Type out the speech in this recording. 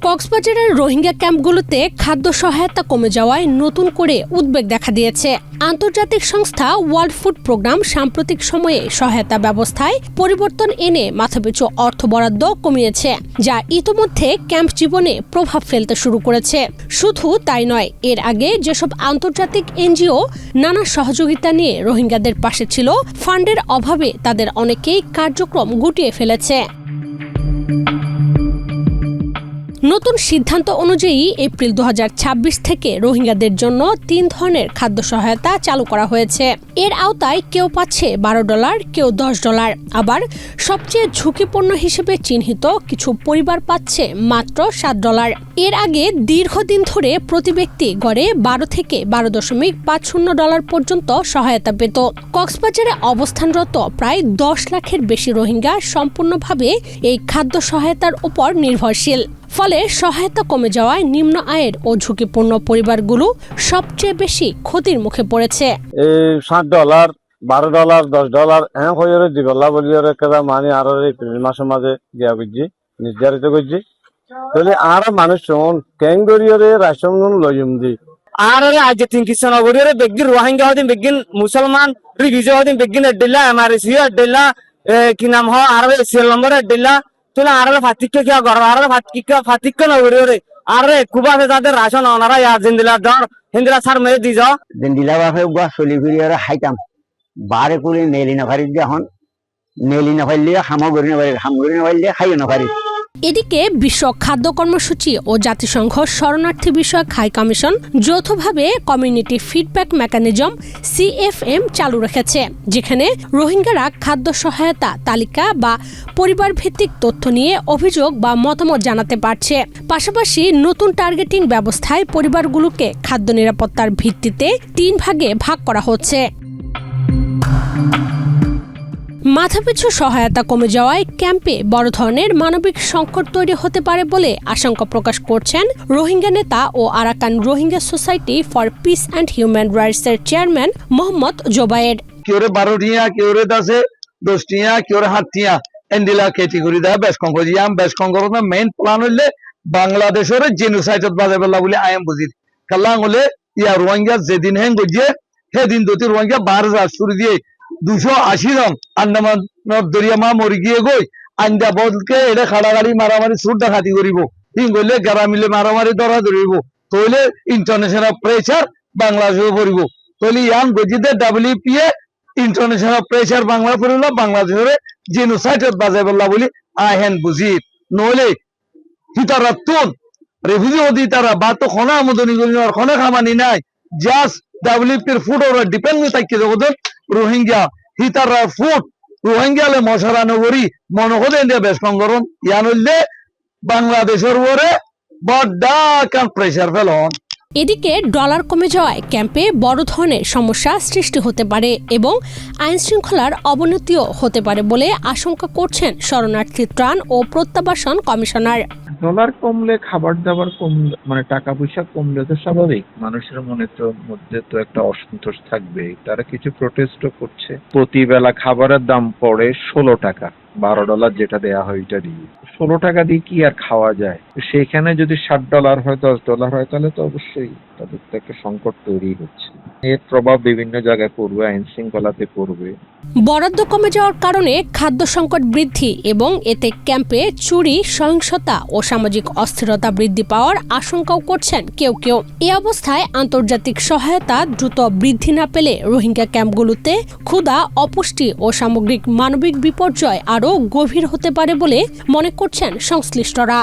কক্সবাজারের রোহিঙ্গা ক্যাম্পগুলোতে খাদ্য সহায়তা কমে যাওয়ায় নতুন করে উদ্বেগ দেখা দিয়েছে। আন্তর্জাতিক সংস্থা ওয়ার্ল্ড ফুড প্রোগ্রাম সাম্প্রতিক সময়ে সহায়তা ব্যবস্থায় পরিবর্তন এনে মাথাপিছু অর্থ বরাদ্দ কমিয়েছে, যা ইতোমধ্যে ক্যাম্প জীবনে প্রভাব ফেলতে শুরু করেছে। শুধু তাই নয়, এর আগে যেসব আন্তর্জাতিক এনজিও নানা সহযোগিতা নিয়ে রোহিঙ্গাদের পাশে ছিল, ফান্ডের অভাবে তাদের অনেকেই কার্যক্রম গুটিয়ে ফেলেছে। নতুন সিদ্ধান্ত অনুযায়ী এপ্রিল 2026 থেকে রোহিঙ্গাদের জন্য 3 ধরনের খাদ্য সহায়তা চালু করা হয়েছে। এর আওতায় কেউ পাচ্ছে $12, কেউ $10। আবার সবচেয়ে ঝুঁকিপূর্ণ হিসেবে চিহ্নিত কিছু পরিবার পাচ্ছে মাত্র $7। এর আগে দীর্ঘদিন ধরে প্রতি ব্যক্তি গড়ে $12 থেকে $12.50 পর্যন্ত সহায়তা পেত। কক্সবাজারে অবস্থানরত প্রায় 10 লাখের বেশি রোহিঙ্গা সম্পূর্ণভাবে এই খাদ্য সহায়তার উপর নির্ভরশীল। ফলে সহায়তা কমে যাওয়ায় নিম্ন আয়ের ও ঝুঁকিপূর্ণ পরিবারগুলো সবচেয়ে বেশি ক্ষতির মুখে পড়েছে। $7, $12, $10 এমন করে দিবলা বলিয়ে কেদা মানে আর এপ্রিল মাসের মাঝে গিয়া করছি নির্ধারিত করছি। তাহলে আর মানুষ ক্যাং গড়িয়ে রাশন লইম দি আর আজ 3 কিষান গড়িয়ে বেগিন রোহিঙ্গা হদিন বেগিন মুসলমান রিভিজে হদিন বেগিন এডলা এমআরসি এডলা কি নাম হ আর সেল নম্বর এডলা তুলে আর ফাতিকে কি গড় আর ফাতিকে না গড়িয়ে আর কুবাতে তাদের রাশন ওনারা ইয়া জিন্দিলা দর হিন্দিলা সার মেরে দি যাও জিন্দিলা বাফে গা চলি ফিরি আর হাইতাম বারে করে নেলি না পারি যখন নেলি না পাইলে সামগ্রী না পারি সামগ্রী না পাইলে খাইও না পারি। এদিকে বিশ্ব খাদ্য কর্মসূচি ও জাতিসংঘ শরণার্থী বিষয়ক হাই কমিশন যৌথভাবে কমিউনিটি ফিডব্যাক মেকানিজম CFM চালু রেখেছে, যেখানে রোহিঙ্গারা খাদ্য সহায়তা তালিকা বা পরিবার ভিত্তিক তথ্য নিয়ে অভিযোগ বা মতামত জানাতে পারছে। পাশাপাশি নতুন টার্গেটিং ব্যবস্থায় পরিবারগুলোকে খাদ্য নিরাপত্তার ভিত্তিতে 3 ভাগে ভাগ করা হচ্ছে। মাথাপিছু সহায়তা কমে যাওয়ায় ক্যাম্পে বড় ধরনের মানবিক সংকট তৈরি হতে পারে বলে আশঙ্কা প্রকাশ করছেন রোহিঙ্গা নেতা ও Arakan Rohingya society for peace and human rights এর চেয়ারম্যান মোহাম্মদ জোবায়ের। কেউ 12 টিয়া, কেউ 10 টিয়া, কেউ 7 টিয়া এন্ডিলা ক্যাটেগরি দেয় বেশ কঙ্করিয়াম বেশ কঙ্করনা মেইন প্ল্যান হইলে বাংলাদেশের জেনোসাইডত বাজাবেলা বলে আইএম বুঝি কাল্লা হলে ইয়া রোহিঙ্গা যেদিন হেন গজিয়ে সেদিন দতি রোহিঙ্গা 12 রাত শুরু দিয়ে 280 জন আন্দামান দরিয়া মা মরি গিয়ে গই আন্দা বদলকে এটা খাড়াগাড়ি মারামারি সুর ডাকাতি করিব হিং গইলে গারা মিলে মারামারি ধরা ধরিব তইলে ইন্টারন্যাশনাল প্রেসার বাংলাদেশে পড়িব তইলে ইয়ান গজিতে WPA ইন্টারন্যাশনাল প্রেসার বাংলা পড়িল বাংলাদেশের জেনোসাইডত বাজাবেলা বলি আহেন বুঝি নইলে হিতারাতুন রেফিউজি ওদি তারা বা তো খনা আমদানি করি আর খনা খামানি নাই জাস্ট WPA ফুড ওর ডিপেন্ড থাকে জগদন রোহিঙ্গা হিতারা ফুড রোহিঙ্গালে মশারা নগরী মনকদে ইন্ডিয়া বেশ কঙ্গরণ ইয়ানলে বাংলাদেশের উপরে বড় কান প্রেসার ফেলন। এদিকে ডলার কমে যাওয়ায় ক্যাম্পে বড় ধরনের সমস্যা সৃষ্টি হতে পারে এবং আইন শৃঙ্খলার অবনতিও হতে পারে বলে আশঙ্কা করছেন শরণার্থী ত্রাণ ও প্রত্যাবাসন কমিশনার। ডলার কমলে খাবার দাবার কমলে মানে টাকা পয়সা কমলে তো স্বাভাবিক মানুষের মধ্যে তো একটা অসন্তোষ থাকবে। তারা কিছু প্রোটেস্টও করছে। প্রতি বেলা খাবারের দাম পড়ে $16, $12 যেটা দেয়া হয় এটা দিয়ে $16 দিয়ে কি আর খাওয়া যায়? সেখানে যদি $7 হয় $10 হয় তাহলে তো অবশ্যই তাদের তো একটা সংকট তৈরি হচ্ছে। এর প্রভাব বিভিন্ন জায়গায় পড়বে, আইন শৃঙ্খলাতে পড়বে। বরাদ্দ কমে যাওয়ার কারণে খাদ্য সংকট বৃদ্ধি এবং এতে ক্যাম্পে চুরি, সহিংসতা ও সামাজিক অস্থিরতা বৃদ্ধি পাওয়ার আশঙ্কাও করছেন কেউ কেউ। এই অবস্থায় আন্তর্জাতিক সহায়তা দ্রুত বৃদ্ধি না পেলে রোহিঙ্গা ক্যাম্পগুলোতে ক্ষুধা, অপুষ্টি ও সামগ্রিক মানবিক বিপর্যয় আরও গভীর হতে পারে বলে মনে করছেন সংশ্লিষ্টরা।